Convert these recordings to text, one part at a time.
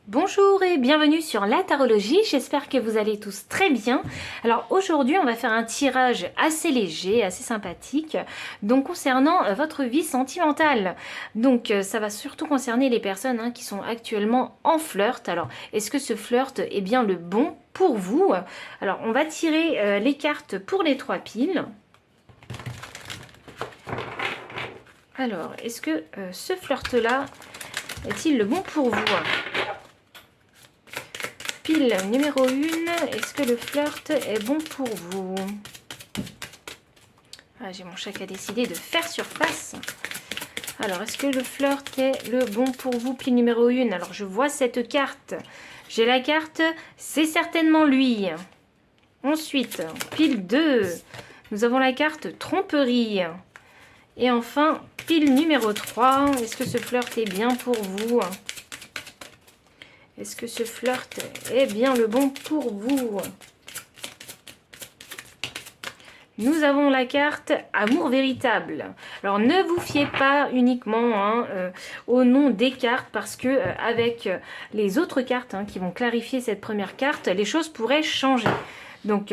Bonjour et bienvenue sur la tarologie, j'espère que vous allez tous très bien. Alors aujourd'hui on va faire un tirage assez léger, assez sympathique, donc concernant votre vie sentimentale. Donc ça va surtout concerner les personnes qui sont actuellement en flirt. Alors est-ce que ce flirt est bien le bon pour vous? Alors on va tirer les cartes pour les 3 piles. Alors est-ce que ce flirt-là est-il le bon pour vous? Pile numéro 1, est-ce que le flirt est bon pour vous? J'ai mon chat qui a décidé de faire surface. Alors, est-ce que le flirt est le bon pour vous? Pile numéro 1, alors je vois cette carte. J'ai la carte, c'est certainement lui. Ensuite, pile 2, nous avons la carte tromperie. Et enfin, pile numéro 3, est-ce que ce flirt est bien pour vous? Est-ce que ce flirt est bien le bon pour vous? Nous avons la carte Amour véritable. Alors ne vous fiez pas uniquement au nom des cartes parce que avec les autres cartes qui vont clarifier cette première carte, les choses pourraient changer. Donc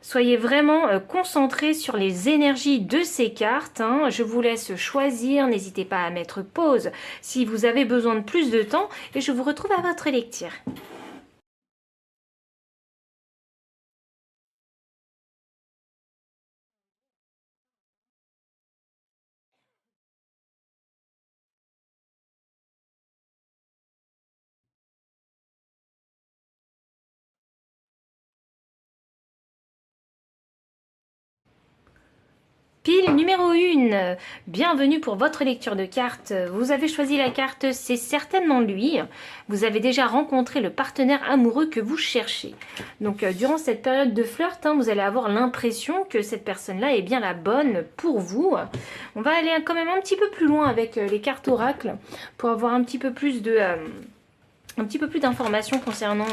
soyez vraiment concentrés sur les énergies de ces cartes. Je vous laisse choisir, n'hésitez pas à mettre pause si vous avez besoin de plus de temps et je vous retrouve à votre lecture. Pile numéro 1, bienvenue pour votre lecture de cartes. Vous avez choisi la carte, c'est certainement lui. Vous avez déjà rencontré le partenaire amoureux que vous cherchez. Donc durant cette période de flirt, vous allez avoir l'impression que cette personne-là est bien la bonne pour vous. On va aller quand même un petit peu plus loin avec les cartes oracles pour avoir un petit peu plus de... un petit peu plus d'informations concernant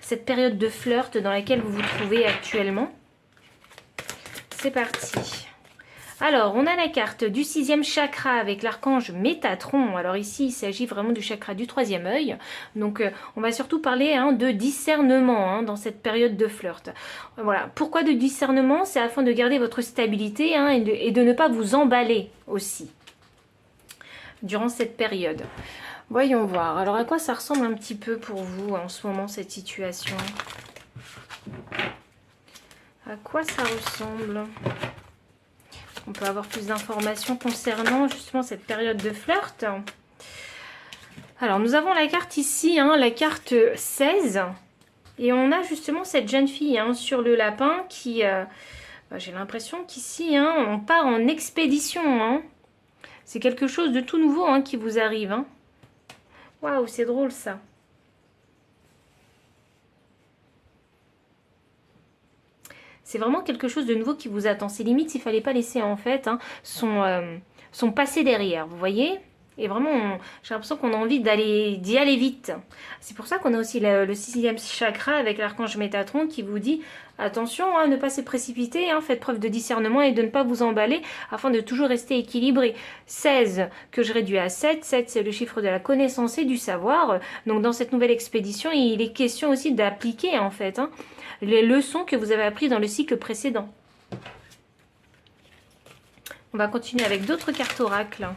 cette période de flirt dans laquelle vous vous trouvez actuellement. C'est parti. Alors, on a la carte du 6e chakra avec l'archange Métatron. Alors ici, il s'agit vraiment du chakra du 3e œil. Donc, on va surtout parler de discernement dans cette période de flirt. Voilà. Pourquoi de discernement? C'est afin de garder votre stabilité et de ne pas vous emballer aussi durant cette période. Voyons voir. Alors, à quoi ça ressemble un petit peu pour vous en ce moment, cette situation? À quoi ça ressemble? On peut avoir plus d'informations concernant justement cette période de flirt. Alors, nous avons la carte ici, la carte 16. Et on a justement cette jeune fille sur le lapin qui... j'ai l'impression qu'ici, on part en expédition. C'est quelque chose de tout nouveau qui vous arrive. Waouh, c'est drôle ça. C'est vraiment quelque chose de nouveau qui vous attend. C'est limite s'il ne fallait pas laisser en fait son passé derrière, vous voyez? Et vraiment, j'ai l'impression qu'on a envie d'y aller vite. C'est pour ça qu'on a aussi le 6e chakra avec l'archange Métatron qui vous dit attention à ne pas se précipiter, faites preuve de discernement et de ne pas vous emballer afin de toujours rester équilibré. 16 que je réduis à 7. 7 c'est le chiffre de la connaissance et du savoir. Donc dans cette nouvelle expédition, il est question aussi d'appliquer en fait les leçons que vous avez apprises dans le cycle précédent. On va continuer avec d'autres cartes oracles.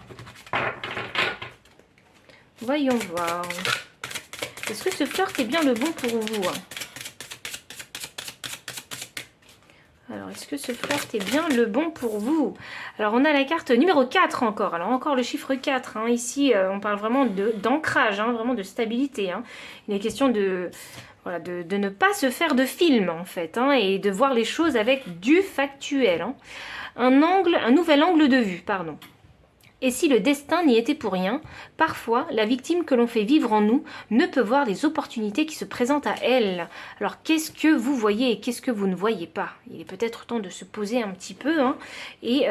Voyons voir. Est-ce que ce flirt est bien le bon pour vous? Alors, est-ce que ce flirt est bien le bon pour vous? Alors, on a la carte numéro 4 encore. Alors, encore le chiffre 4. Ici, on parle vraiment d'ancrage, vraiment de stabilité. Il est question de ne pas se faire de film, en fait, et de voir les choses avec du factuel. Un nouvel angle de vue, pardon. Et si le destin n'y était pour rien, parfois, la victime que l'on fait vivre en nous ne peut voir les opportunités qui se présentent à elle. Alors, qu'est-ce que vous voyez et qu'est-ce que vous ne voyez pas? Il est peut-être temps de se poser un petit peu et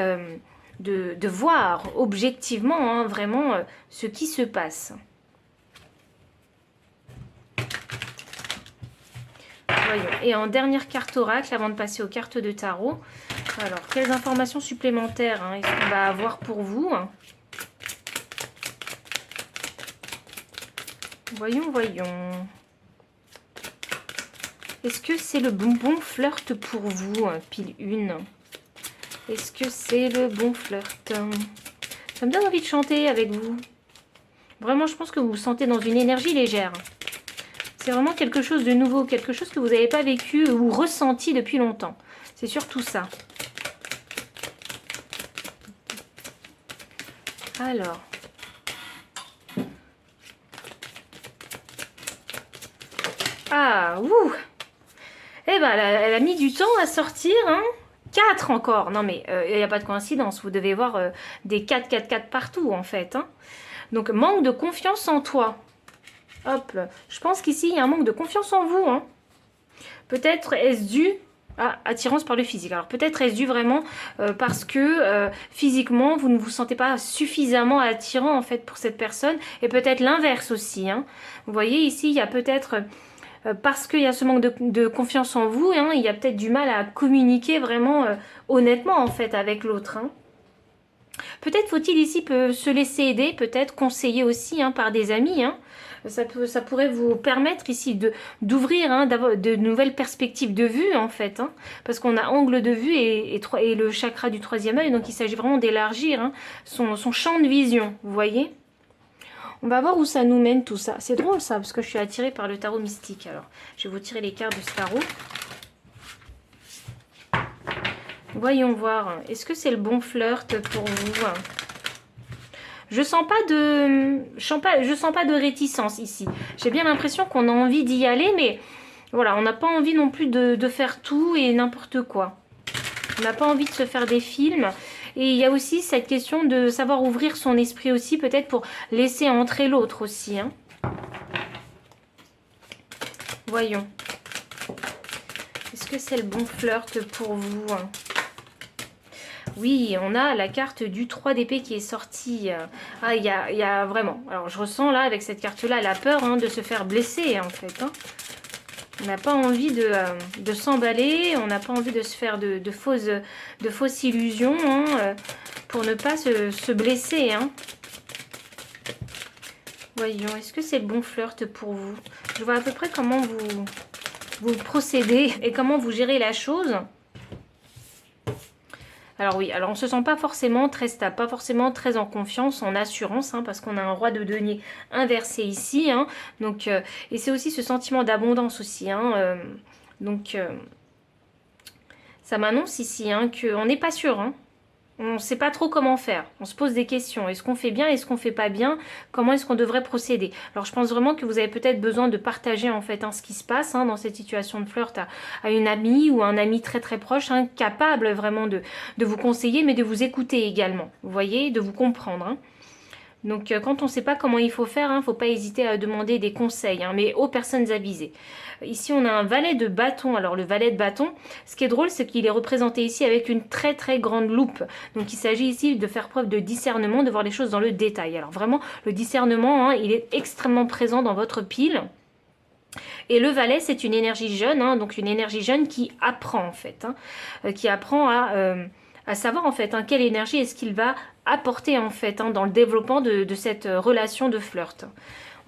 de voir objectivement vraiment ce qui se passe. Voyons. Et en dernière carte oracle, avant de passer aux cartes de tarot, alors, quelles informations supplémentaires est-ce qu'on va avoir pour vous? Voyons. Est-ce que c'est le bon flirt pour vous, pile 1? Est-ce que c'est le bon flirt? Ça me donne envie de chanter avec vous. Vraiment, je pense que vous vous sentez dans une énergie légère. C'est vraiment quelque chose de nouveau, quelque chose que vous n'avez pas vécu ou ressenti depuis longtemps. C'est surtout ça. Alors. Ah, ouh. Eh ben, elle a mis du temps à sortir, hein. 4 encore. Non, mais il n'y a pas de coïncidence. Vous devez voir des 4, 4, 4 partout, en fait. Hein. Donc, manque de confiance en toi. Hop. Je pense qu'ici, il y a un manque de confiance en vous. Hein. Peut-être est-ce dû à attirance par le physique. Alors, peut-être est-ce dû vraiment parce que physiquement, vous ne vous sentez pas suffisamment attirant, en fait, pour cette personne. Et peut-être l'inverse aussi. Hein. Vous voyez, ici, il y a peut-être... parce qu'il y a ce manque de confiance en vous, hein, il y a peut-être du mal à communiquer vraiment honnêtement en fait avec l'autre. Hein. Peut-être faut-il ici se laisser aider, peut-être conseiller aussi hein, par des amis. Hein. Ça pourrait vous permettre ici d'ouvrir, hein, d'avoir de nouvelles perspectives de vue en fait. Hein, parce qu'on a angle de vue et le chakra du 3e œil, donc il s'agit vraiment d'élargir hein, son champ de vision, vous voyez. On va voir où ça nous mène tout ça. C'est drôle ça, parce que je suis attirée par le tarot mystique. Alors, je vais vous tirer les cartes de ce tarot. Voyons voir. Est-ce que c'est le bon flirt pour vous? Je sens pas de réticence ici. J'ai bien l'impression qu'on a envie d'y aller, mais voilà, on n'a pas envie non plus de faire tout et n'importe quoi. On n'a pas envie de se faire des films. Et il y a aussi cette question de savoir ouvrir son esprit aussi, peut-être pour laisser entrer l'autre aussi. Hein. Voyons. Est-ce que c'est le bon flirt pour vous? Oui, on a la carte du 3 d'épée qui est sortie. Ah, il y a vraiment... Alors, je ressens là, avec cette carte-là, la peur hein, de se faire blesser, en fait. Hein. On n'a pas envie de s'emballer, on n'a pas envie de se faire de fausses illusions hein, pour ne pas se blesser. Hein. Voyons, est-ce que c'est le bon flirt pour vous? Je vois à peu près comment vous procédez et comment vous gérez la chose. Alors oui, alors on ne se sent pas forcément très stable, pas forcément très en confiance, en assurance, hein, parce qu'on a un roi de denier inversé ici. Hein, donc, et c'est aussi ce sentiment d'abondance aussi. Hein, donc, ça m'annonce ici hein, qu'on n'est pas sûr. Hein, on ne sait pas trop comment faire. On se pose des questions. Est-ce qu'on fait bien? Est-ce qu'on ne fait pas bien? Comment est-ce qu'on devrait procéder? Alors, je pense vraiment que vous avez peut-être besoin de partager en fait hein, ce qui se passe hein, dans cette situation de flirt à une amie ou un ami très très proche, hein, capable vraiment de vous conseiller, mais de vous écouter également. Vous voyez, de vous comprendre. Hein. Donc, quand on ne sait pas comment il faut faire, il ne faut pas hésiter à demander des conseils, hein, mais aux personnes avisées. Ici, on a un valet de bâton. Alors, le valet de bâton, ce qui est drôle, c'est qu'il est représenté ici avec une très très grande loupe. Donc, il s'agit ici de faire preuve de discernement, de voir les choses dans le détail. Alors, vraiment, le discernement, hein, il est extrêmement présent dans votre pile. Et le valet, c'est une énergie jeune, hein, donc une énergie jeune qui apprend, en fait. Hein, qui apprend à savoir, en fait, hein, quelle énergie est-ce qu'il va apporter, en fait, hein, dans le développement de cette relation de flirt.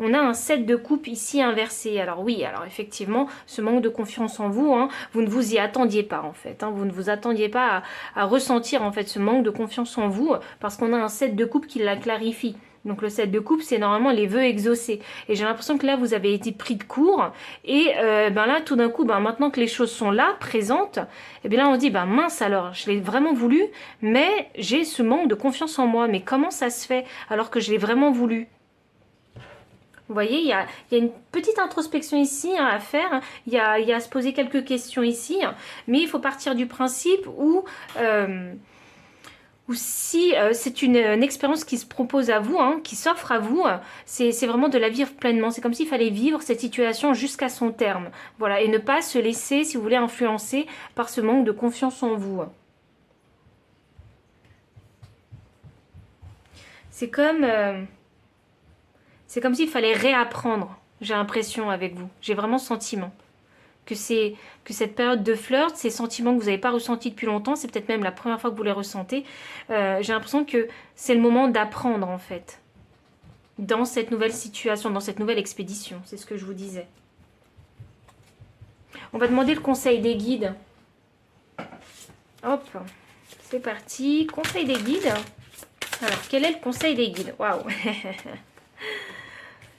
On a un 7 de coupe ici inversé. Alors oui, alors effectivement, ce manque de confiance en vous, hein, vous ne vous y attendiez pas en fait. Hein, vous ne vous attendiez pas à ressentir en fait ce manque de confiance en vous parce qu'on a un 7 de coupe qui la clarifie. Donc le 7 de coupe, c'est normalement les vœux exaucés. Et j'ai l'impression que là, vous avez été pris de court. Et ben là, tout d'un coup, ben, maintenant que les choses sont là, présentes, et bien là, on dit, ben mince alors, je l'ai vraiment voulu, mais j'ai ce manque de confiance en moi. Mais comment ça se fait alors que je l'ai vraiment voulu? Vous voyez, il y a une petite introspection ici hein, à faire. Hein. Il y a à se poser quelques questions ici. Hein. Mais il faut partir du principe où si c'est une expérience qui se propose à vous, hein, qui s'offre à vous, c'est vraiment de la vivre pleinement. C'est comme s'il fallait vivre cette situation jusqu'à son terme. Voilà, et ne pas se laisser, si vous voulez, influencer par ce manque de confiance en vous. C'est comme... c'est comme s'il fallait réapprendre, j'ai l'impression avec vous. J'ai vraiment ce sentiment. Que cette période de flirt, ces sentiments que vous n'avez pas ressentis depuis longtemps, c'est peut-être même la première fois que vous les ressentez, j'ai l'impression que c'est le moment d'apprendre en fait. dans cette nouvelle situation, dans cette nouvelle expédition. C'est ce que je vous disais. On va demander le conseil des guides. Hop, c'est parti. Conseil des guides. Alors, quel est le conseil des guides? Waouh.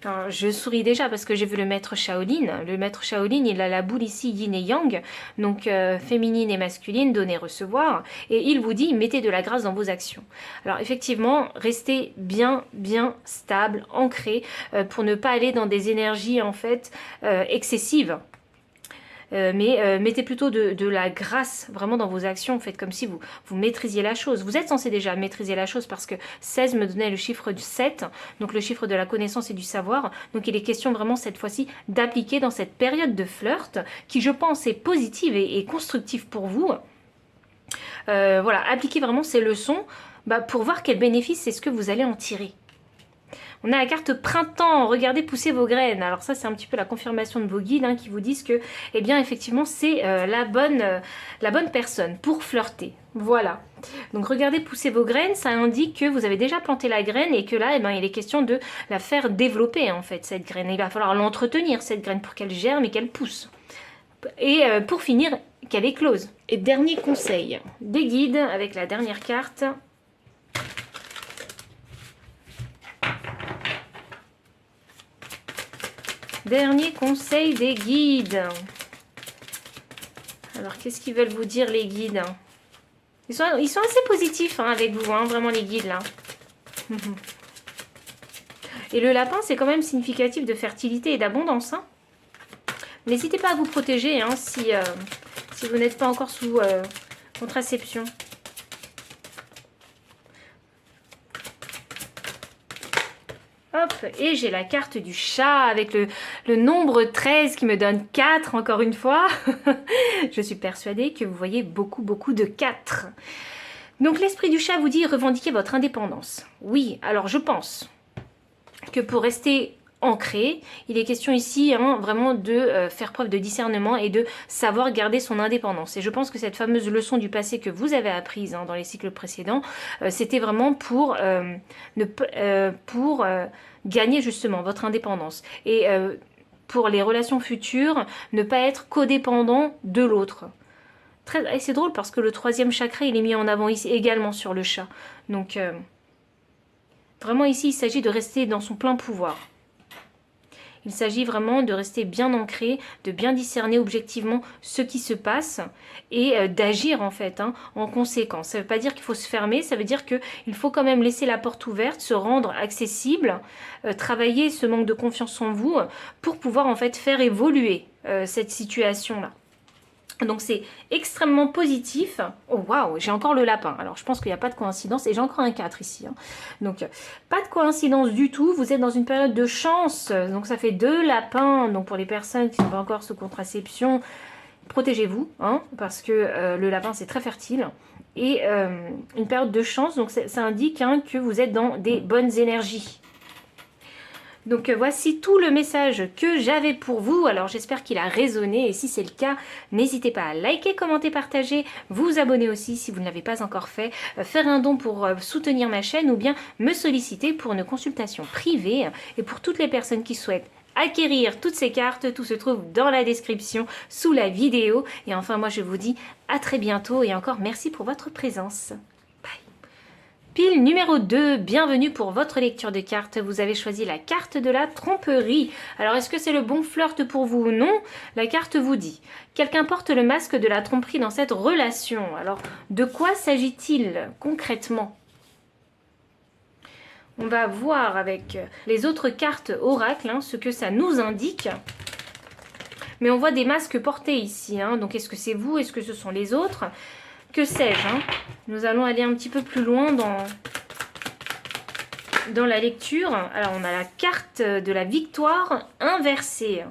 Alors, je souris déjà parce que j'ai vu le maître Shaolin. Le maître Shaolin, il a la boule ici yin et yang, donc féminine et masculine, donner, recevoir. Et il vous dit, mettez de la grâce dans vos actions. Alors effectivement, restez bien stable, ancré, pour ne pas aller dans des énergies en fait excessives. Mais mettez plutôt de la grâce vraiment dans vos actions. Faites comme si vous maîtrisiez la chose. Vous êtes censé déjà maîtriser la chose parce que 16 me donnait le chiffre du 7, donc le chiffre de la connaissance et du savoir. Donc il est question vraiment cette fois-ci d'appliquer dans cette période de flirt qui je pense est positive et constructive pour vous. Voilà, appliquez vraiment ces leçons pour voir quels bénéfices c'est ce que vous allez en tirer. On a la carte printemps, regardez pousser vos graines. Alors ça c'est un petit peu la confirmation de vos guides qui vous disent que, eh bien effectivement c'est la bonne personne pour flirter. Voilà. Donc regardez pousser vos graines, ça indique que vous avez déjà planté la graine et que là il est question de la faire développer en fait cette graine. Il va falloir l'entretenir cette graine pour qu'elle germe et qu'elle pousse. Et pour finir, qu'elle éclose. Et dernier conseil des guides avec la dernière carte. Dernier conseil des guides. Alors, qu'est-ce qu'ils veulent vous dire, les guides? Ils sont assez positifs avec vous, vraiment, les guides, là. Et le lapin, c'est quand même significatif de fertilité et d'abondance. N'hésitez pas à vous protéger si vous n'êtes pas encore sous contraception. Hop, et j'ai la carte du chat avec le nombre 13 qui me donne 4 encore une fois. Je suis persuadée que vous voyez beaucoup de 4. Donc l'esprit du chat vous dit revendiquez votre indépendance. Oui, alors je pense que pour rester ancré, il est question ici vraiment de faire preuve de discernement et de savoir garder son indépendance. Et je pense que cette fameuse leçon du passé que vous avez apprise dans les cycles précédents, c'était vraiment pour gagner justement votre indépendance. Et pour les relations futures, ne pas être codépendant de l'autre. Et c'est drôle parce que le 3e chakra, il est mis en avant ici également sur le chat. Donc vraiment ici, il s'agit de rester dans son plein pouvoir. Il s'agit vraiment de rester bien ancré, de bien discerner objectivement ce qui se passe et d'agir en fait en conséquence. Ça ne veut pas dire qu'il faut se fermer, ça veut dire qu'il faut quand même laisser la porte ouverte, se rendre accessible, travailler ce manque de confiance en vous pour pouvoir en fait faire évoluer cette situation-là. Donc c'est extrêmement positif. Oh waouh, j'ai encore le lapin. Alors je pense qu'il n'y a pas de coïncidence. Et j'ai encore un 4 ici. Donc pas de coïncidence du tout. Vous êtes dans une période de chance. Donc ça fait 2 lapins. Donc pour les personnes qui ne sont pas encore sous contraception, protégez-vous. Parce que le lapin c'est très fertile. Et une période de chance. Donc ça indique que vous êtes dans des bonnes énergies. Donc voici tout le message que j'avais pour vous. Alors j'espère qu'il a résonné et si c'est le cas, n'hésitez pas à liker, commenter, partager, vous abonner aussi si vous ne l'avez pas encore fait, faire un don pour soutenir ma chaîne ou bien me solliciter pour une consultation privée. Et pour toutes les personnes qui souhaitent acquérir toutes ces cartes, tout se trouve dans la description sous la vidéo. Et enfin moi je vous dis à très bientôt et encore merci pour votre présence. Pile numéro 2, bienvenue pour votre lecture de cartes. Vous avez choisi la carte de la tromperie. Alors, est-ce que c'est le bon flirt pour vous ou non? La carte vous dit, quelqu'un porte le masque de la tromperie dans cette relation. Alors, de quoi s'agit-il concrètement? On va voir avec les autres cartes oracles ce que ça nous indique. Mais on voit des masques portés ici. Donc, est-ce que c'est vous? Est-ce que ce sont les autres? Que sais-je? Nous allons aller un petit peu plus loin dans la lecture. Alors, on a la carte de la victoire inversée.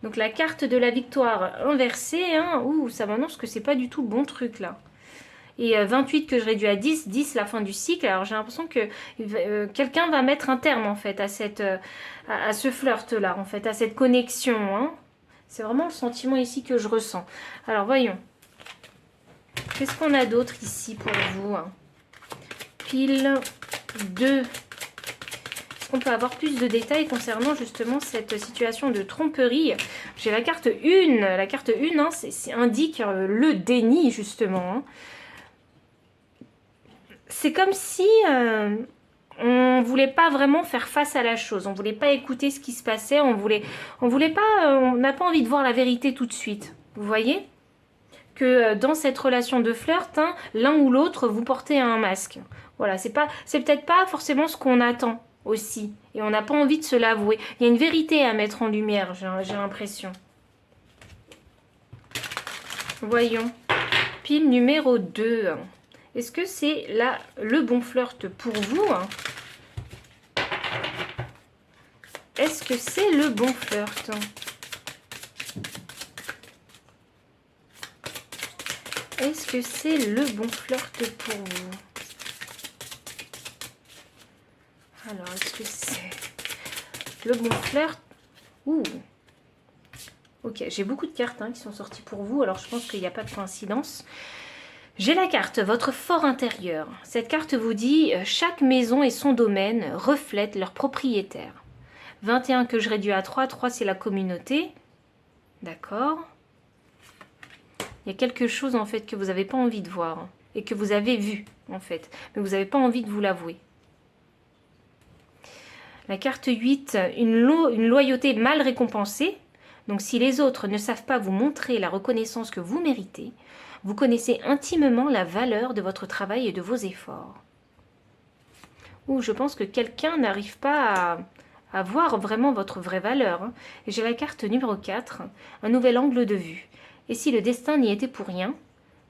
Donc, la carte de la victoire inversée, ouh, ça m'annonce que c'est pas du tout le bon truc, là. Et 28 que je réduis à 10, 10 la fin du cycle. Alors, j'ai l'impression que quelqu'un va mettre un terme, en fait, à ce flirt-là, en fait, à cette connexion. C'est vraiment le sentiment ici que je ressens. Alors, voyons. Qu'est-ce qu'on a d'autre ici pour vous? Pile 2. Est-ce qu'on peut avoir plus de détails concernant justement cette situation de tromperie? J'ai la carte 1. La carte 1, hein, indique le déni, justement. Hein. C'est comme si on voulait pas vraiment faire face à la chose. On voulait pas écouter ce qui se passait. On n'a pas envie de voir la vérité tout de suite. Vous voyez que dans cette relation de flirt, hein, l'un ou l'autre, vous portez un masque. Voilà, c'est peut-être pas forcément ce qu'on attend aussi. Et on n'a pas envie de se l'avouer. Il y a une vérité à mettre en lumière, j'ai l'impression. Voyons. Pile numéro 2. Est-ce que c'est là le bon flirt pour vous? Est-ce que c'est le bon flirt? Est-ce que c'est le bon flirt pour vous? Alors, est-ce que c'est le bon flirt? Ouh. Ok, j'ai beaucoup de cartes qui sont sorties pour vous, alors je pense qu'il n'y a pas de coïncidence. J'ai la carte, votre fort intérieur. Cette carte vous dit « Chaque maison et son domaine reflètent leur propriétaire. » 21 que je réduis à 3. 3, c'est la communauté. D'accord. Il y a quelque chose, en fait, que vous n'avez pas envie de voir. Et que vous avez vu, en fait. Mais vous n'avez pas envie de vous l'avouer. La carte 8, une loyauté mal récompensée. Donc, si les autres ne savent pas vous montrer la reconnaissance que vous méritez, vous connaissez intimement la valeur de votre travail et de vos efforts. Ou je pense que quelqu'un n'arrive pas à voir vraiment votre vraie valeur. Et j'ai la carte numéro 4, un nouvel angle de vue. Et si le destin n'y était pour rien,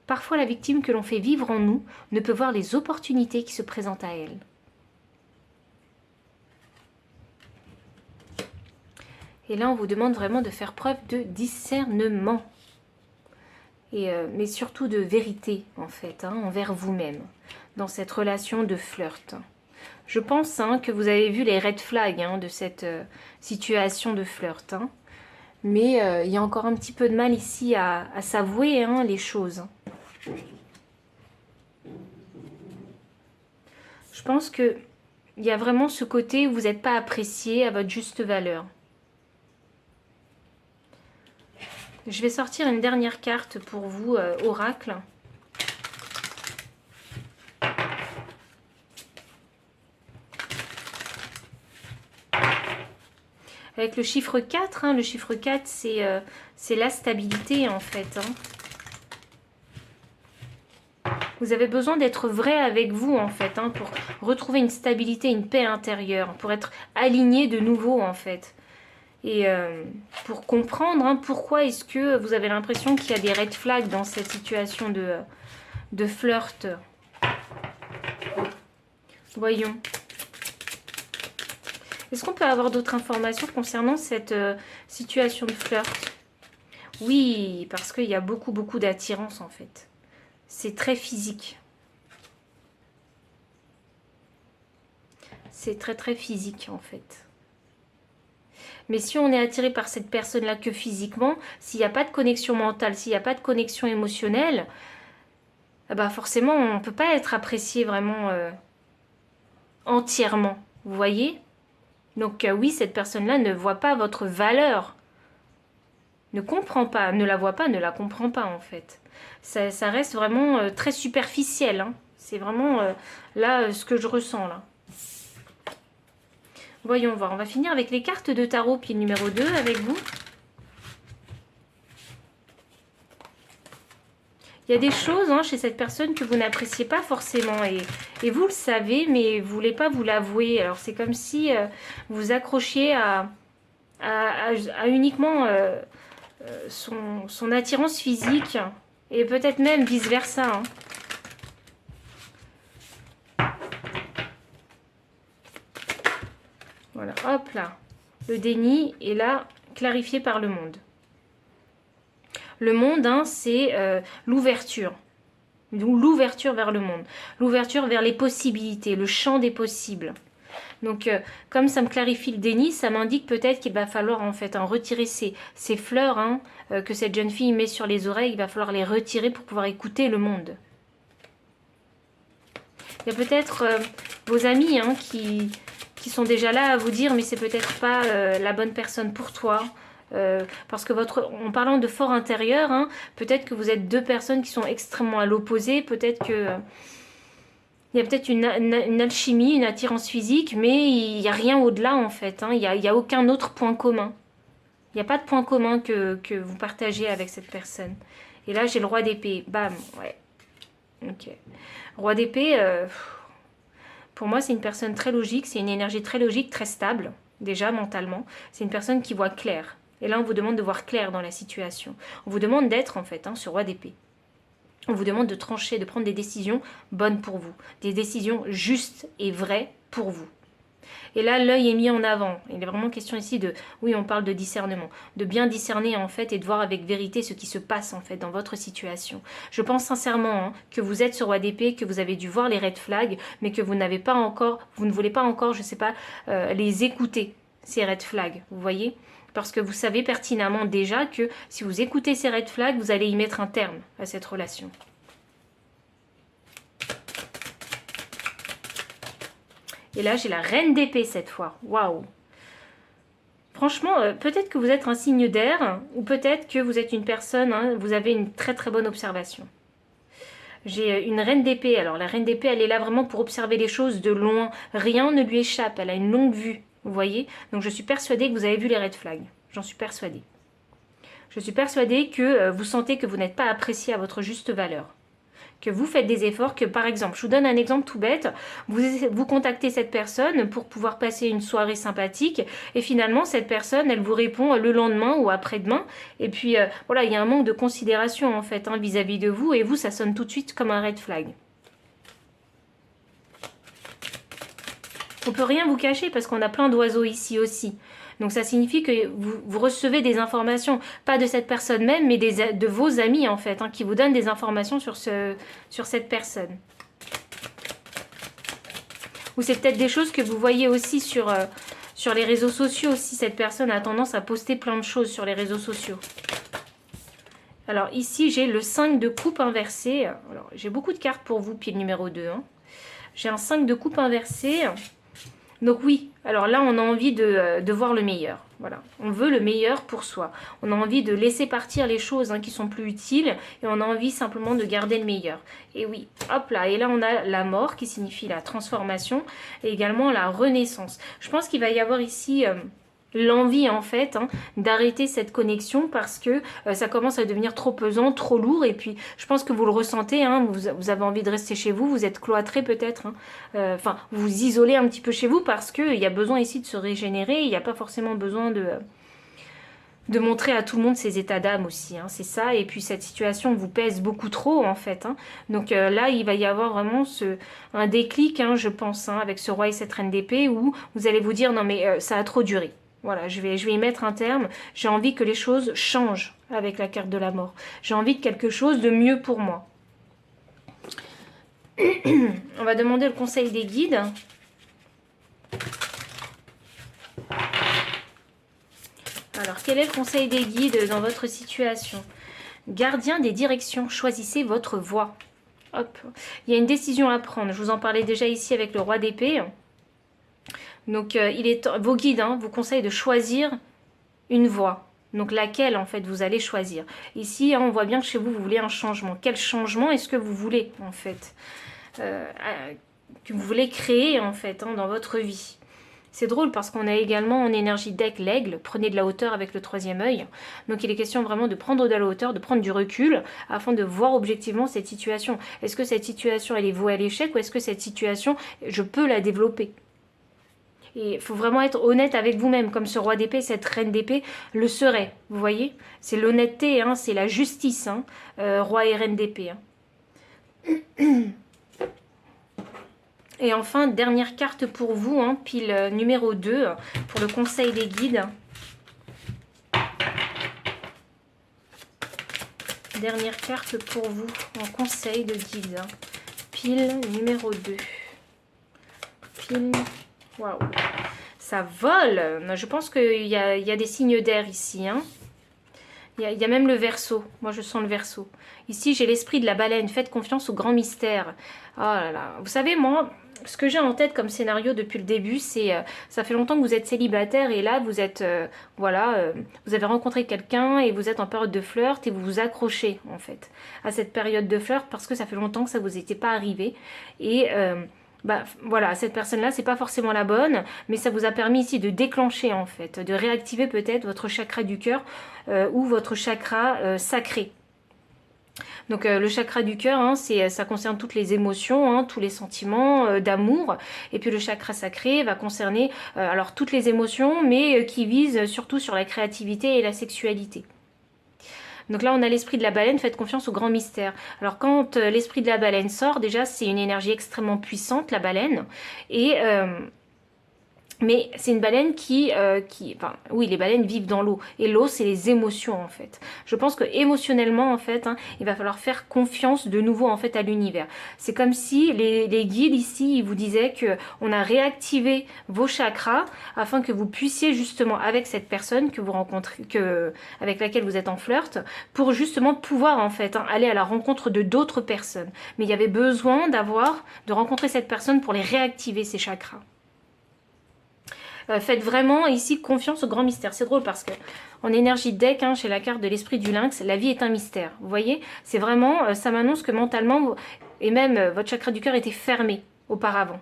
parfois la victime que l'on fait vivre en nous ne peut voir les opportunités qui se présentent à elle. Et là, on vous demande vraiment de faire preuve de discernement. Mais surtout de vérité, en fait, envers vous-même, dans cette relation de flirt. Je pense que vous avez vu les red flags de cette situation de flirt. Mais il y a encore un petit peu de mal ici à s'avouer les choses. Je pense qu'il y a vraiment ce côté où vous n'êtes pas apprécié à votre juste valeur. Je vais sortir une dernière carte pour vous, oracle. Avec le chiffre 4, le chiffre 4, c'est la stabilité en fait. Vous avez besoin d'être vrai avec vous en fait, pour retrouver une stabilité, une paix intérieure, pour être aligné de nouveau en fait. Et pour comprendre pourquoi est-ce que vous avez l'impression qu'il y a des red flags dans cette situation de flirt. Voyons. Est-ce qu'on peut avoir d'autres informations concernant cette situation de flirt? Oui, parce qu'il y a beaucoup d'attirance en fait. C'est très physique. C'est très physique en fait. Mais si on est attiré par cette personne-là que physiquement, s'il n'y a pas de connexion mentale, s'il n'y a pas de connexion émotionnelle, bah forcément, on ne peut pas être apprécié vraiment entièrement. Vous voyez? Donc oui, cette personne-là ne voit pas votre valeur. Ne comprend pas, ne la voit pas, ne la comprend pas en fait. Ça reste vraiment très superficiel. C'est vraiment là ce que je ressens là. Voyons voir, on va finir avec les cartes de tarot, pile numéro 2 avec vous. Il y a des choses chez cette personne que vous n'appréciez pas forcément et vous le savez, mais vous ne voulez pas vous l'avouer. Alors c'est comme si vous accrochiez à uniquement son attirance physique et peut-être même vice-versa. Voilà, hop là. Le déni est là, clarifié par le monde. Le monde, c'est l'ouverture. L'ouverture vers le monde. L'ouverture vers les possibilités, le champ des possibles. Donc, comme ça me clarifie le déni, ça m'indique peut-être qu'il va falloir en fait retirer ces fleurs que cette jeune fille met sur les oreilles. Il va falloir les retirer pour pouvoir écouter le monde. Il y a peut-être vos amis qui sont déjà là à vous dire mais c'est peut-être pas la bonne personne pour toi. Parce que en parlant de fort intérieur, hein, peut-être que vous êtes deux personnes qui sont extrêmement à l'opposé, peut-être que il y a peut-être une alchimie, une attirance physique, mais il n'y a rien au-delà en fait, hein, il n'y a aucun autre point commun. Il n'y a pas de point commun que vous partagez avec cette personne. Et là j'ai le roi d'épée, bam, ouais, ok. Roi d'épée, pour moi c'est une personne très logique, c'est une énergie très logique, très stable, déjà mentalement. C'est une personne qui voit clair. Et là, on vous demande de voir clair dans la situation. On vous demande d'être, en fait, hein, ce roi d'épée. On vous demande de trancher, de prendre des décisions bonnes pour vous. Des décisions justes et vraies pour vous. Et là, l'œil est mis en avant. Il est vraiment question ici de, oui, on parle de discernement. De bien discerner, en fait, et de voir avec vérité ce qui se passe, en fait, dans votre situation. Je pense sincèrement hein, que vous êtes ce roi d'épée, que vous avez dû voir les red flags, mais que vous n'avez pas encore, vous ne voulez pas encore, je ne sais pas, les écouter, ces red flags. Vous voyez ? Parce que vous savez pertinemment déjà que si vous écoutez ces red flags, vous allez y mettre un terme à cette relation. Et là, j'ai la reine d'épée cette fois. Waouh! Franchement, peut-être que vous êtes un signe d'air, ou peut-être que vous êtes une personne, hein, vous avez une très très bonne observation. J'ai une reine d'épée. Alors la reine d'épée, elle est là vraiment pour observer les choses de loin. Rien ne lui échappe, elle a une longue vue. Vous voyez? Donc je suis persuadée que vous avez vu les red flags. J'en suis persuadée. Je suis persuadée que vous sentez que vous n'êtes pas apprécié à votre juste valeur. Que vous faites des efforts, que par exemple, je vous donne un exemple tout bête, vous contactez cette personne pour pouvoir passer une soirée sympathique et finalement cette personne, elle vous répond le lendemain ou après-demain et puis voilà, il y a un manque de considération en fait hein, vis-à-vis de vous et vous, ça sonne tout de suite comme un red flag. On peut rien vous cacher parce qu'on a plein d'oiseaux ici aussi. Donc ça signifie que vous recevez des informations, pas de cette personne même, mais de vos amis en fait, hein, qui vous donnent des informations sur cette personne. Ou c'est peut-être des choses que vous voyez aussi sur les réseaux sociaux, si cette personne a tendance à poster plein de choses sur les réseaux sociaux. Alors ici j'ai le 5 de coupe inversé. Alors j'ai beaucoup de cartes pour vous, pile numéro 2. Hein. J'ai un 5 de coupe inversé. Donc oui, alors là on a envie de voir le meilleur. Voilà, on veut le meilleur pour soi. On a envie de laisser partir les choses hein, qui sont plus utiles et on a envie simplement de garder le meilleur. Et oui, hop là, et là on a la mort qui signifie la transformation et également la renaissance. Je pense qu'il va y avoir ici l'envie en fait hein, d'arrêter cette connexion parce que ça commence à devenir trop pesant, trop lourd et puis je pense que vous le ressentez, hein, vous avez envie de rester chez vous, vous êtes cloîtré peut-être, hein, enfin vous vous isolez un petit peu chez vous parce qu'il y a besoin ici de se régénérer, il n'y a pas forcément besoin de montrer à tout le monde ses états d'âme aussi, hein, c'est ça, et puis cette situation vous pèse beaucoup trop en fait, hein. Donc là il va y avoir vraiment un déclic, hein, je pense, hein, avec ce roi et cette reine d'épée où vous allez vous dire non mais ça a trop duré. Voilà, je vais y mettre un terme. J'ai envie que les choses changent avec la carte de la mort. J'ai envie de quelque chose de mieux pour moi. On va demander le conseil des guides. Alors, quel est le conseil des guides dans votre situation? Gardien des directions, choisissez votre voie. Hop, il y a une décision à prendre. Je vous en parlais déjà ici avec le roi d'épée. Donc, vos guides hein, vous conseillent de choisir une voie. Donc, laquelle, en fait, vous allez choisir. Ici, hein, on voit bien que chez vous, vous voulez un changement. Quel changement est-ce que vous voulez, en fait que vous voulez créer, en fait, hein, dans votre vie. C'est drôle parce qu'on a également en énergie deck l'aigle. Prenez de la hauteur avec le troisième œil. Donc, il est question vraiment de prendre de la hauteur, de prendre du recul afin de voir objectivement cette situation. Est-ce que cette situation, elle est vouée à l'échec ou est-ce que cette situation, je peux la développer? Et il faut vraiment être honnête avec vous-même, comme ce roi d'épée, cette reine d'épée le serait, vous voyez? C'est l'honnêteté, hein, c'est la justice, hein, roi et reine d'épée. Hein. Et enfin, dernière carte pour vous, hein, pile numéro 2, pour le conseil des guides. Dernière carte pour vous, en conseil de guide. Pile numéro 2. Pile... Waouh, ça vole. Je pense qu'il y a des signes d'air ici. Hein. Il y a même le Verseau. Moi, je sens le Verseau. Ici, j'ai l'esprit de la baleine. Faites confiance au grand mystère. Oh là là. Vous savez, moi, ce que j'ai en tête comme scénario depuis le début, c'est ça fait longtemps que vous êtes célibataire et là vous êtes voilà, vous avez rencontré quelqu'un et vous êtes en période de flirt et vous vous accrochez en fait à cette période de flirt parce que ça fait longtemps que ça vous était pas arrivé et bah voilà, cette personne-là, c'est pas forcément la bonne, mais ça vous a permis ici de déclencher en fait, de réactiver peut-être votre chakra du cœur ou votre chakra sacré. Donc le chakra du cœur, hein, ça concerne toutes les émotions, hein, tous les sentiments d'amour. Et puis le chakra sacré va concerner alors toutes les émotions, mais qui visent surtout sur la créativité et la sexualité. Donc là, on a l'esprit de la baleine, faites confiance au grand mystère. Alors quand l'esprit de la baleine sort, déjà, c'est une énergie extrêmement puissante, la baleine. Et mais c'est une baleine enfin, oui, les baleines vivent dans l'eau. Et l'eau, c'est les émotions, en fait. Je pense que émotionnellement, en fait, hein, il va falloir faire confiance de nouveau, en fait, à l'univers. C'est comme si les guides ici, ils vous disaient que on a réactivé vos chakras afin que vous puissiez justement, avec cette personne que vous rencontrez, avec laquelle vous êtes en flirt, pour justement pouvoir, en fait, hein, aller à la rencontre de d'autres personnes. Mais il y avait besoin de rencontrer cette personne pour les réactiver, ces chakras. Faites vraiment ici confiance au grand mystère. C'est drôle parce que en énergie deck, hein, chez la carte de l'esprit du lynx, la vie est un mystère. Vous voyez, c'est vraiment, ça m'annonce que mentalement, et même votre chakra du cœur était fermé auparavant.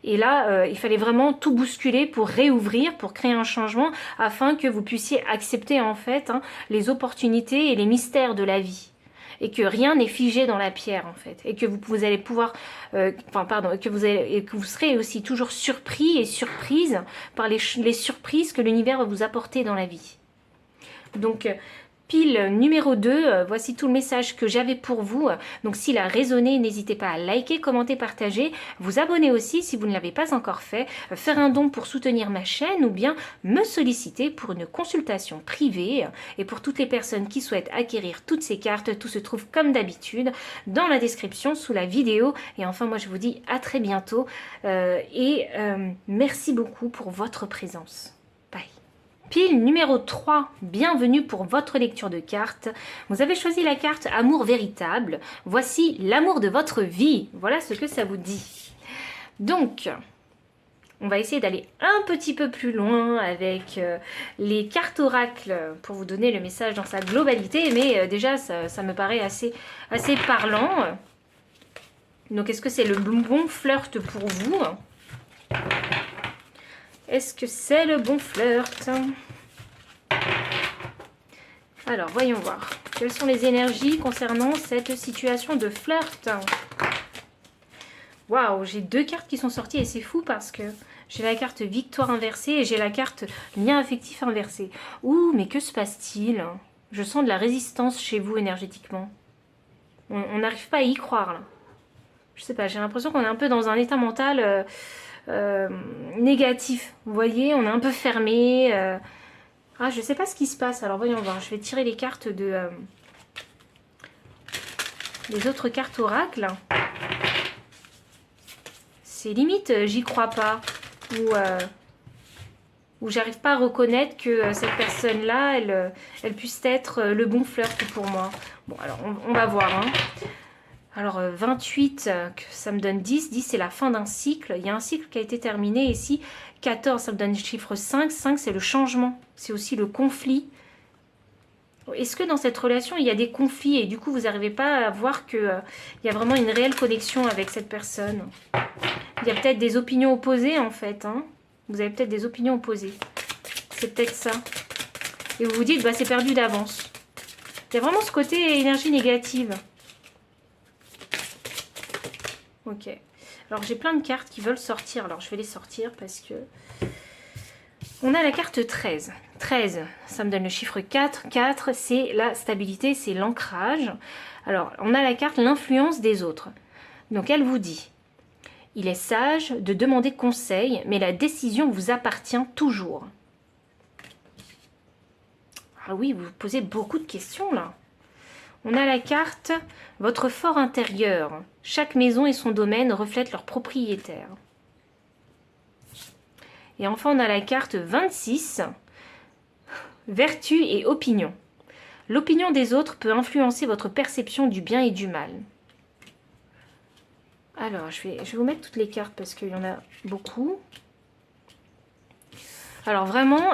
Et là, il fallait vraiment tout bousculer pour réouvrir, pour créer un changement, afin que vous puissiez accepter en fait hein, les opportunités et les mystères de la vie. Et que rien n'est figé dans la pierre en fait, et que vous allez pouvoir, que vous serez aussi toujours surpris et surprise par les surprises que l'univers va vous apporter dans la vie. Donc pile numéro 2, voici tout le message que j'avais pour vous. Donc s'il a résonné, n'hésitez pas à liker, commenter, partager, vous abonner aussi si vous ne l'avez pas encore fait, faire un don pour soutenir ma chaîne ou bien me solliciter pour une consultation privée. Et pour toutes les personnes qui souhaitent acquérir toutes ces cartes, tout se trouve comme d'habitude dans la description sous la vidéo. Et enfin moi je vous dis à très bientôt merci beaucoup pour votre présence. Pile numéro 3, bienvenue pour votre lecture de cartes. Vous avez choisi la carte Amour véritable. Voici l'amour de votre vie. Voilà ce que ça vous dit. Donc, on va essayer d'aller un petit peu plus loin avec les cartes oracles pour vous donner le message dans sa globalité. Mais déjà, ça me paraît assez parlant. Donc, est-ce que c'est le bon flirt pour vous ? Est-ce que c'est le bon flirt? Alors, voyons voir. Quelles sont les énergies concernant cette situation de flirt? Waouh, j'ai 2 cartes qui sont sorties et c'est fou parce que j'ai la carte victoire inversée et j'ai la carte lien affectif inversé. Ouh, mais que se passe-t-il? Je sens de la résistance chez vous énergétiquement. On n'arrive pas à y croire là. Je sais pas, j'ai l'impression qu'on est un peu dans un état mental... négatif, vous voyez, on est un peu fermé. Ah, je sais pas ce qui se passe. Alors voyons voir. Je vais tirer les cartes de les autres cartes oracles. C'est limite, j'y crois pas, ou j'arrive pas à reconnaître que cette personne-là, elle puisse être le bon flirt pour moi. Bon, alors on va voir. Hein. Alors 28, ça me donne 10. 10, c'est la fin d'un cycle. Il y a un cycle qui a été terminé ici. 14, ça me donne le chiffre 5. 5, c'est le changement. C'est aussi le conflit. Est-ce que dans cette relation, il y a des conflits et du coup, vous n'arrivez pas à voir qu'il y a vraiment une réelle connexion avec cette personne? Il y a peut-être des opinions opposées en fait. Hein. Vous avez peut-être des opinions opposées. C'est peut-être ça. Et vous vous dites, bah, c'est perdu d'avance. Il y a vraiment ce côté énergie négative. Ok. Alors j'ai plein de cartes qui veulent sortir. Alors je vais les sortir parce que... On a la carte 13. 13, ça me donne le chiffre 4. 4, c'est la stabilité, c'est l'ancrage. Alors on a la carte l'influence des autres. Donc elle vous dit, il est sage de demander conseil, mais la décision vous appartient toujours. Ah oui, vous vous posez beaucoup de questions là. On a la carte « Votre fort intérieur ». Chaque maison et son domaine reflètent leur propriétaire. Et enfin, on a la carte 26 « Vertu et opinion ». L'opinion des autres peut influencer votre perception du bien et du mal. Alors, je vais vous mettre toutes les cartes parce qu'il y en a beaucoup. Alors vraiment,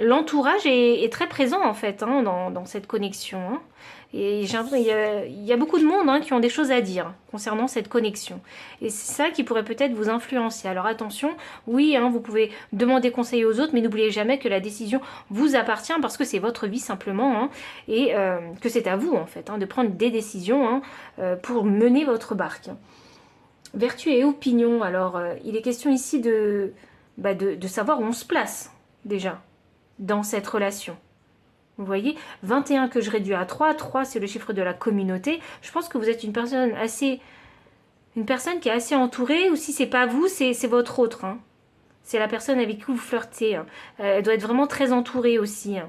l'entourage est très présent en fait hein, dans cette connexion. Hein. Et j'ai l'impression qu'il y a beaucoup de monde hein, qui ont des choses à dire concernant cette connexion. Et c'est ça qui pourrait peut-être vous influencer. Alors attention, oui, hein, vous pouvez demander conseil aux autres, mais n'oubliez jamais que la décision vous appartient parce que c'est votre vie simplement. Hein, et que c'est à vous en fait hein, de prendre des décisions hein, pour mener votre barque. Vertu et opinion. Alors il est question ici de savoir où on se place déjà dans cette relation. Vous voyez, 21 que je réduis à 3, 3 c'est le chiffre de la communauté. Je pense que vous êtes une personne qui est assez entourée, ou si c'est pas vous, c'est votre autre. Hein. C'est la personne avec qui vous flirtez. Hein. Elle doit être vraiment très entourée aussi. Hein.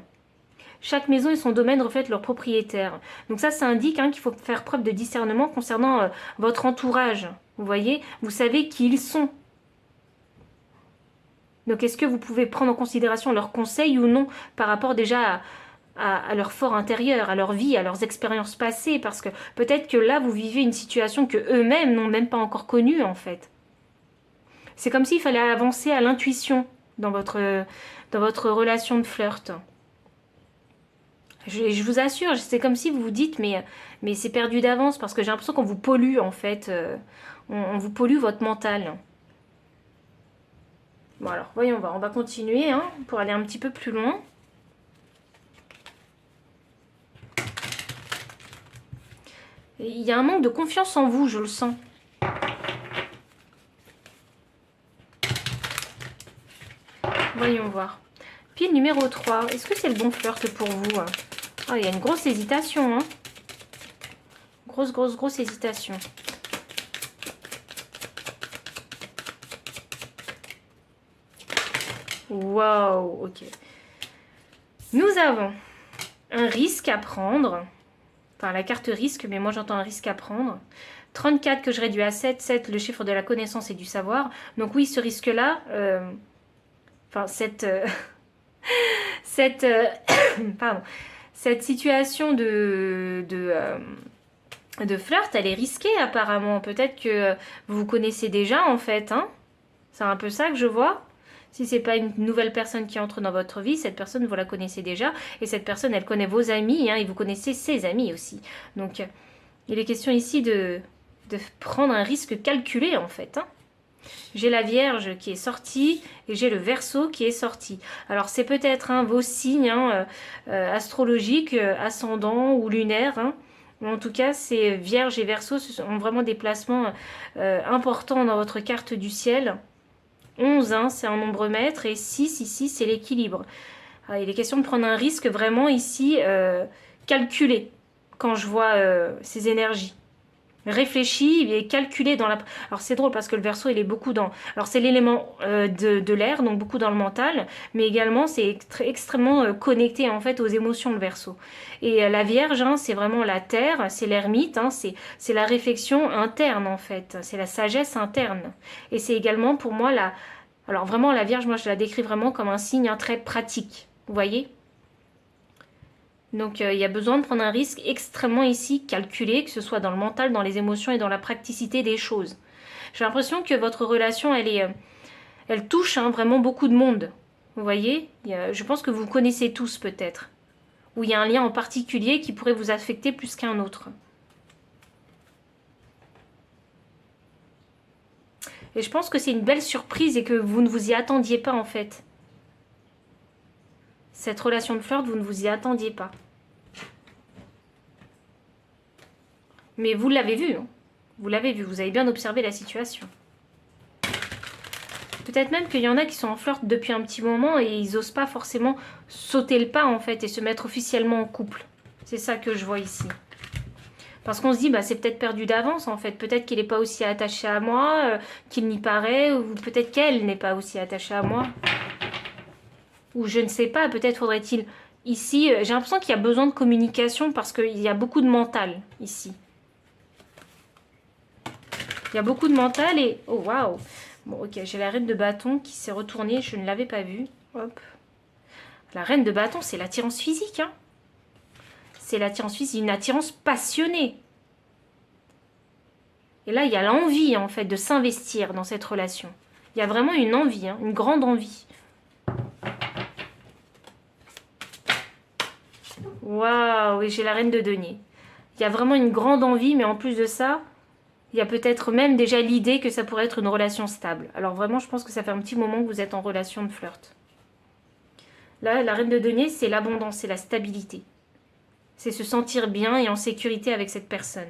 Chaque maison et son domaine reflètent leur propriétaire. Donc ça indique hein, qu'il faut faire preuve de discernement concernant votre entourage. Vous voyez, vous savez qui ils sont. Donc est-ce que vous pouvez prendre en considération leurs conseils ou non par rapport déjà à leur fort intérieur, à leur vie, à leurs expériences passées, parce que peut-être que là vous vivez une situation que eux-mêmes n'ont même pas encore connue en fait. C'est comme s'il fallait avancer à l'intuition dans votre relation de flirt. Je vous assure, c'est comme si vous vous dites mais c'est perdu d'avance parce que j'ai l'impression qu'on vous pollue en fait, on vous pollue votre mental. Bon alors, voyons voir, on va continuer hein, pour aller un petit peu plus loin. Il y a un manque de confiance en vous, je le sens. Voyons voir. Pile numéro 3, est-ce que c'est le bon flirt pour vous? Ah, il y a une grosse hésitation. Hein. Grosse hésitation. Waouh, ok. Nous avons un risque à prendre. Enfin, la carte risque, mais moi j'entends un risque à prendre. 34 que je réduis à 7. 7, le chiffre de la connaissance et du savoir. Donc oui, ce risque-là... Enfin, pardon, cette situation de flirt, elle est risquée apparemment. Peut-être que vous vous connaissez déjà en fait. Hein. C'est un peu ça que je vois. Si c'est pas une nouvelle personne qui entre dans votre vie, cette personne, vous la connaissez déjà. Et cette personne, elle connaît vos amis, hein, et vous connaissez ses amis aussi. Donc, il est question ici de prendre un risque calculé, en fait. Hein. J'ai la Vierge qui est sortie et j'ai le Verseau qui est sorti. Alors, c'est peut-être hein, vos signes hein, astrologiques, ascendants ou lunaires. Hein. En tout cas, ces Vierge et Verseau ont vraiment des placements importants dans votre carte du ciel. 11, hein, c'est un nombre maître, et 6, ici, c'est l'équilibre. Il est question de prendre un risque vraiment ici calculé, quand je vois ces énergies. Réfléchi et calculé dans la... Alors c'est drôle parce que le Verseau, il est beaucoup dans... Alors c'est l'élément de l'air, donc beaucoup dans le mental, mais également c'est extrêmement connecté en fait aux émotions, le Verseau. Et la Vierge, hein, c'est vraiment la terre, c'est l'ermite, hein, c'est la réflexion interne en fait, c'est la sagesse interne. Et c'est également pour moi la... Alors vraiment la Vierge, moi je la décris vraiment comme un signe hein, très pratique, vous voyez ? Donc il y a besoin de prendre un risque extrêmement ici calculé, que ce soit dans le mental, dans les émotions et dans la praticité des choses. J'ai l'impression que votre relation, elle touche hein, vraiment beaucoup de monde. Vous voyez, je pense que vous connaissez tous peut-être. Ou il y a un lien en particulier qui pourrait vous affecter plus qu'un autre. Et je pense que c'est une belle surprise et que vous ne vous y attendiez pas en fait. Cette relation de flirt, vous ne vous y attendiez pas. Mais vous l'avez vu, hein. Vous l'avez vu, vous avez bien observé la situation. Peut-être même qu'il y en a qui sont en flirt depuis un petit moment et ils n'osent pas forcément sauter le pas en fait et se mettre officiellement en couple. C'est ça que je vois ici. Parce qu'on se dit, bah, c'est peut-être perdu d'avance en fait. Peut-être qu'il n'est pas aussi attaché à moi qu'il n'y paraît, ou peut-être qu'elle n'est pas aussi attachée à moi. Ou je ne sais pas, peut-être faudrait-il... Ici, j'ai l'impression qu'il y a besoin de communication parce qu'il y a beaucoup de mental ici. Il y a beaucoup de mental et... Oh, waouh. Bon, ok, j'ai la reine de bâton qui s'est retournée. Je ne l'avais pas vue. Hop. La reine de bâton, c'est l'attirance physique. Hein. C'est l'attirance physique, une attirance passionnée. Et là, il y a l'envie, en fait, de s'investir dans cette relation. Il y a vraiment une envie, hein, une grande envie. Waouh, et j'ai la reine de denier. Il y a vraiment une grande envie, mais en plus de ça, il y a peut-être même déjà l'idée que ça pourrait être une relation stable. Alors vraiment, je pense que ça fait un petit moment que vous êtes en relation de flirt. Là, la reine de denier, c'est l'abondance, c'est la stabilité. C'est se sentir bien et en sécurité avec cette personne.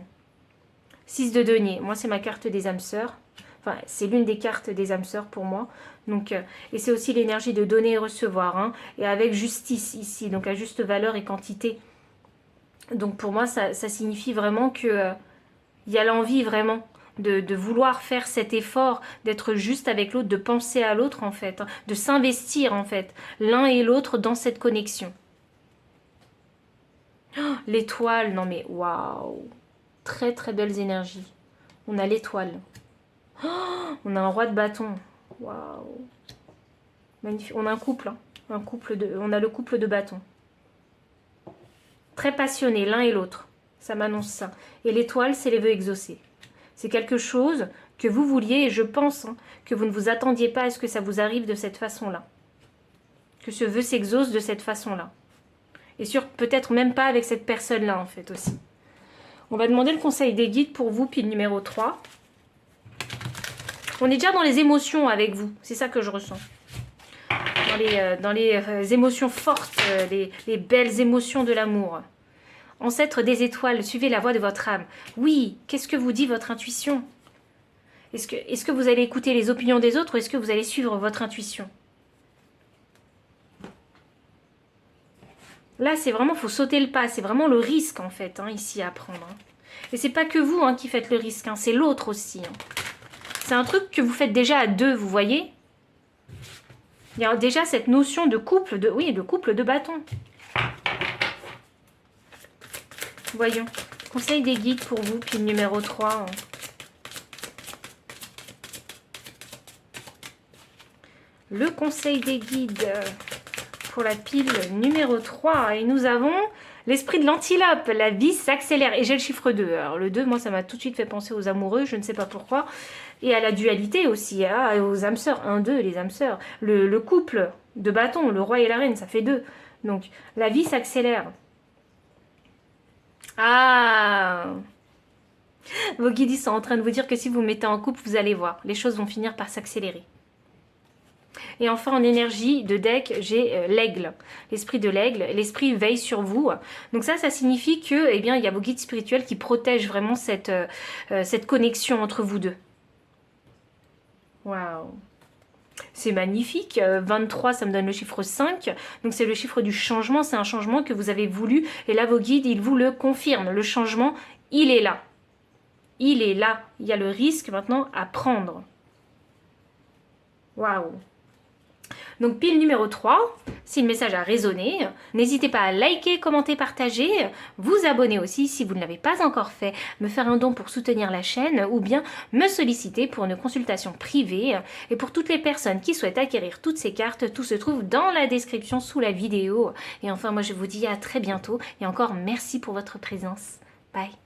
6 de denier, moi c'est ma carte des âmes sœurs. Enfin, c'est l'une des cartes des âmes sœurs pour moi. Donc, et c'est aussi l'énergie de donner et recevoir. Hein, et avec justice ici, donc à juste valeur et quantité. Donc pour moi, ça signifie vraiment que y a l'envie vraiment de vouloir faire cet effort, d'être juste avec l'autre, de penser à l'autre en fait, hein, de s'investir en fait, l'un et l'autre dans cette connexion. Oh, l'étoile, non mais waouh! Très très belles énergies. On a l'étoile. Oh, on a un roi de bâton. Waouh! Magnifique. On a un couple, hein, on a le couple de bâtons. Très passionnés l'un et l'autre. Ça m'annonce ça. Et l'étoile, c'est les vœux exaucés. C'est quelque chose que vous vouliez et je pense hein, que vous ne vous attendiez pas à ce que ça vous arrive de cette façon-là. Que ce vœu s'exauce de cette façon-là. Et peut-être même pas avec cette personne-là en fait aussi. On va demander le conseil des guides pour vous, pile numéro 3. On est déjà dans les émotions avec vous. C'est ça que je ressens. Dans les émotions fortes, les belles émotions de l'amour. Ancêtre des étoiles, suivez la voix de votre âme. Oui, qu'est-ce que vous dit votre intuition? Est-ce que vous allez écouter les opinions des autres ou est-ce que vous allez suivre votre intuition? Là, c'est vraiment, il faut sauter le pas. C'est vraiment le risque, en fait, hein, ici, à prendre. Hein. Et c'est pas que vous hein, qui faites le risque, hein, c'est l'autre aussi. Hein. C'est un truc que vous faites déjà à deux, vous voyez? Il y a déjà cette notion de couple, de couple de bâton. Voyons. Conseil des guides pour vous, pile numéro 3. Hein. Le conseil des guides pour la pile numéro 3. Et nous avons l'esprit de l'antilope. La vie s'accélère. Et j'ai le chiffre 2. Alors le 2, moi, ça m'a tout de suite fait penser aux amoureux. Je ne sais pas pourquoi. Et à la dualité aussi. Hein, aux âmes sœurs. 1, 2, les âmes sœurs. Le couple de bâtons. Le roi et la reine, ça fait 2. Donc, la vie s'accélère. Ah! Vos guides sont en train de vous dire que si vous vous mettez en couple, vous allez voir. Les choses vont finir par s'accélérer. Et enfin, en énergie de deck, j'ai l'aigle, l'esprit de l'aigle. L'esprit veille sur vous. Donc ça signifie que, eh bien, il y a vos guides spirituels qui protègent vraiment cette connexion entre vous deux. Waouh! C'est magnifique. 23, ça me donne le chiffre 5. Donc c'est le chiffre du changement. C'est un changement que vous avez voulu. Et là, vos guides, ils vous le confirment. Le changement, il est là. Il est là. Il y a le risque maintenant à prendre. Waouh! Donc pile numéro 3, si le message a résonné, n'hésitez pas à liker, commenter, partager, vous abonner aussi si vous ne l'avez pas encore fait, me faire un don pour soutenir la chaîne ou bien me solliciter pour une consultation privée. Et pour toutes les personnes qui souhaitent acquérir toutes ces cartes, tout se trouve dans la description sous la vidéo. Et enfin, moi je vous dis à très bientôt et encore merci pour votre présence. Bye!